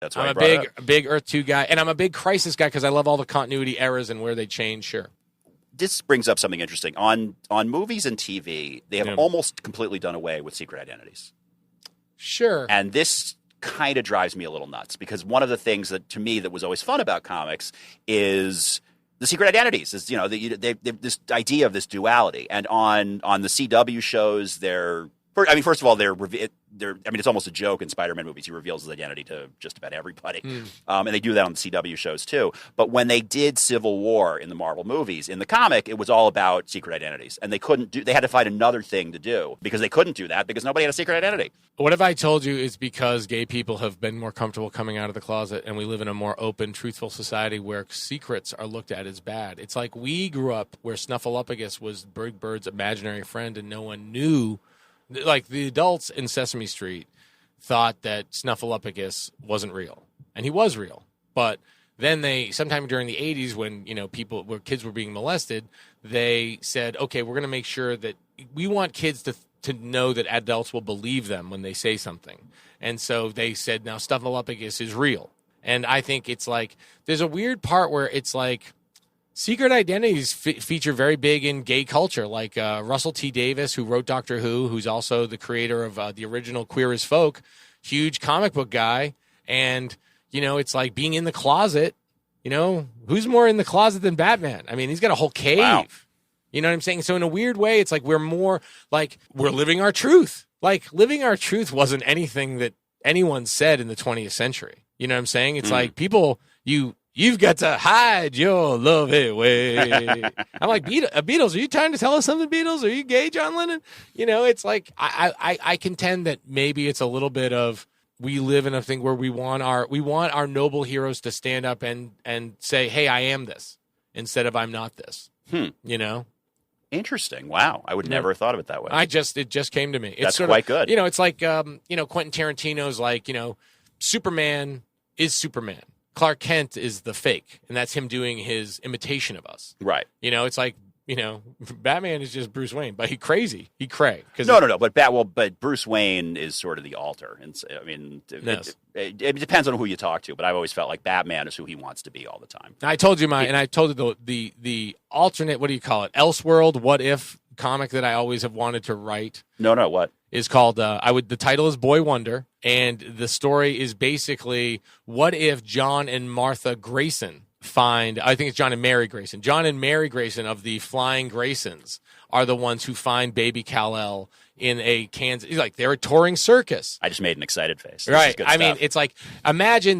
That's why I'm I a brought it up. big Earth 2 guy, and I'm a big Crisis guy because I love all the continuity errors and where they change. Sure. This brings up something interesting. On movies and TV, they have almost completely done away with secret identities. Sure. And this kind of drives me a little nuts because one of the things that, to me, that was always fun about comics is the secret identities. Is they this idea of this duality. And on the CW shows, first of all, it's almost a joke in Spider-Man movies. He reveals his identity to just about everybody. And they do that on the CW shows too. But when they did Civil War in the Marvel movies, in the comic, it was all about secret identities. And they had to find another thing to do because they couldn't do that because nobody had a secret identity. What have I told you is because gay people have been more comfortable coming out of the closet and we live in a more open, truthful society where secrets are looked at as bad. It's like we grew up where Snuffleupagus was Big Bird's imaginary friend and no one knew. Like the adults in Sesame Street thought that Snuffleupagus wasn't real, and he was real. But then sometime during the 80s, when where kids were being molested, they said, "Okay, we're going to make sure that we want kids to know that adults will believe them when they say something." And so they said, "Now Snuffleupagus is real." And I think it's like there's a weird part where it's like. Secret identities feature very big in gay culture, like Russell T. Davis, who wrote Doctor Who, who's also the creator of the original Queer as Folk, huge comic book guy. And, it's like being in the closet, who's more in the closet than Batman? I mean, he's got a whole cave. Wow. You know what I'm saying? So in a weird way, it's like we're more like we're living our truth. Like living our truth wasn't anything that anyone said in the 20th century. You know what I'm saying? It's like people, You've got to hide your love away. I'm like, Beatles, are you trying to tell us something, Beatles? Are you gay, John Lennon? It's like I contend that maybe it's a little bit of we live in a thing where we want our noble heroes to stand up and say, hey, I am this, instead of I'm not this. Interesting. Wow. I would never have thought of it that way. It just came to me. It's That's quite good. It's like, Quentin Tarantino's like, Superman is Superman. Clark Kent is the fake, and that's him doing his imitation of us. Right. It's like, Batman is just Bruce Wayne, but he's crazy. He cray. No. But Bruce Wayne is sort of the alter. And I mean, it depends on who you talk to, but I've always felt like Batman is who he wants to be all the time. I told you and I told you the alternate, what do you call it? Elseworld, what if comic that I always have wanted to write. No, what? Is called the title is Boy Wonder, and the story is basically what if John and Martha Grayson I think it's John and Mary Grayson. John and Mary Grayson of the Flying Graysons are the ones who find baby Kal-El in a Kansas, like they're a touring circus. I just made an excited face. Right. I mean, it's like, imagine